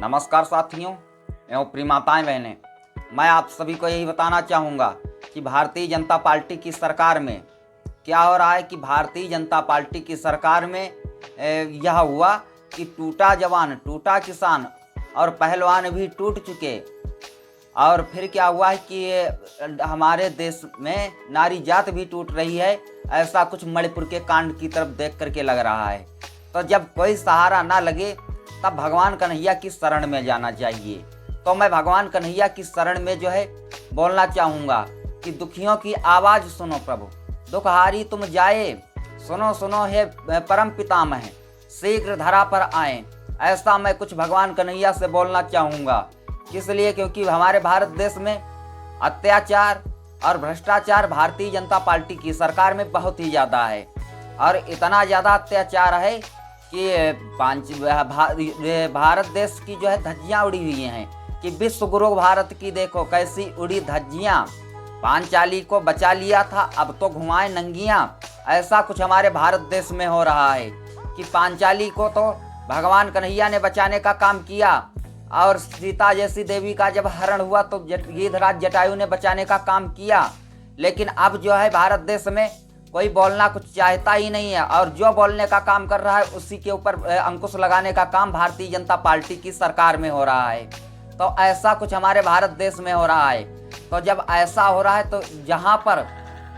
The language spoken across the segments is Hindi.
नमस्कार साथियों एवं प्रियमाताएं बहनें, मैं आप सभी को यही बताना चाहूँगा कि भारतीय जनता पार्टी की सरकार में क्या हो रहा है कि भारतीय जनता पार्टी की सरकार में यह हुआ कि टूटा जवान टूटा किसान और पहलवान भी टूट चुके। और फिर क्या हुआ है कि हमारे देश में नारी जात भी टूट रही है। ऐसा कुछ मणिपुर के कांड की तरफ देख करके लग रहा है। तो जब कोई सहारा ना लगे तब भगवान कन्हैया की शरण में जाना चाहिए। तो मैं भगवान कन्हैया की शरण में जो है बोलना चाहूँगा कि दुखियों की आवाज़ सुनो प्रभु, दुखहारी तुम जाए, सुनो सुनो हे परम पितामह, शीघ्र धरा पर आए। ऐसा मैं कुछ भगवान कन्हैया से बोलना चाहूँगा। किस लिए? क्योंकि हमारे भारत देश में अत्याचार और भ्रष्टाचार भारतीय जनता पार्टी की सरकार में बहुत ही ज़्यादा है। और इतना ज़्यादा अत्याचार है कि भारत देश की जो है धज्जियाँ उड़ी हुई हैं कि विश्व गुरु भारत की देखो कैसी उड़ी धज्जियाँ। पांचाली को बचा लिया था, अब तो घुमाएं नंगियाँ। ऐसा कुछ हमारे भारत देश में हो रहा है कि पांचाली को तो भगवान कन्हैया ने बचाने का काम किया और सीता जैसी देवी का जब हरण हुआ तो गीधराज जटायु ने बचाने का काम किया। लेकिन अब जो है भारत देश में कोई बोलना कुछ चाहता ही नहीं है और जो बोलने का काम कर रहा है उसी के ऊपर अंकुश लगाने का काम भारतीय जनता पार्टी की सरकार में हो रहा है। तो ऐसा कुछ हमारे भारत देश में हो रहा है। तो जब ऐसा हो रहा है तो जहाँ पर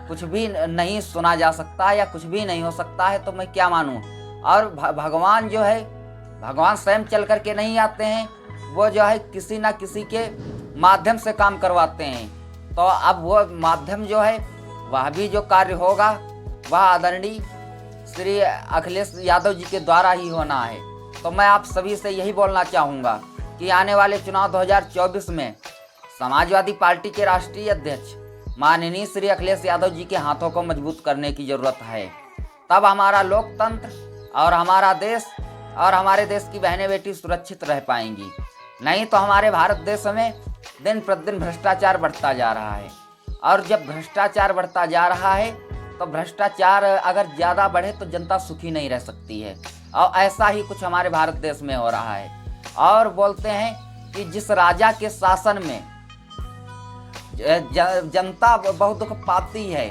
कुछ भी नहीं सुना जा सकता या कुछ भी नहीं हो सकता है तो मैं क्या मानूँ। और भगवान जो है, भगवान स्वयं चल करके नहीं आते हैं, वो जो है किसी ना किसी के माध्यम से काम करवाते हैं। तो अब वो माध्यम जो है वह भी जो कार्य होगा वह आदरणीय श्री अखिलेश यादव जी के द्वारा ही होना है। तो मैं आप सभी से यही बोलना चाहूँगा कि आने वाले चुनाव 2024 में समाजवादी पार्टी के राष्ट्रीय अध्यक्ष माननीय श्री अखिलेश यादव जी के हाथों को मजबूत करने की ज़रूरत है। तब हमारा लोकतंत्र और हमारा देश और हमारे देश की बहनें बेटी सुरक्षित रह पाएंगी। नहीं तो हमारे भारत देश में दिन प्रतिदिन भ्रष्टाचार बढ़ता जा रहा है। और जब भ्रष्टाचार बढ़ता जा रहा है तो भ्रष्टाचार अगर ज़्यादा बढ़े तो जनता सुखी नहीं रह सकती है। और ऐसा ही कुछ हमारे भारत देश में हो रहा है। और बोलते हैं कि जिस राजा के शासन में जनता बहुत दुख पाती है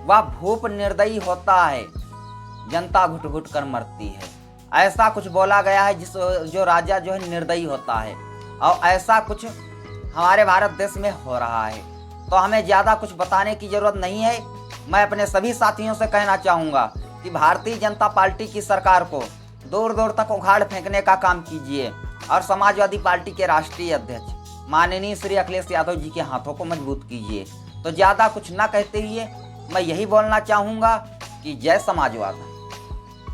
वह भूप निर्दयी होता है, जनता घुट घुट कर मरती है। ऐसा कुछ बोला गया है जो राजा जो है निर्दयी होता है। और ऐसा कुछ हमारे भारत देश में हो रहा है। तो हमें ज़्यादा कुछ बताने की ज़रूरत नहीं है। मैं अपने सभी साथियों से कहना चाहूँगा कि भारतीय जनता पार्टी की सरकार को दूर दूर तक उखाड़ फेंकने का काम कीजिए और समाजवादी पार्टी के राष्ट्रीय अध्यक्ष माननीय श्री अखिलेश यादव जी के हाथों को मजबूत कीजिए। तो ज़्यादा कुछ ना कहते हुए मैं यही बोलना चाहूँगा कि जय समाजवाद।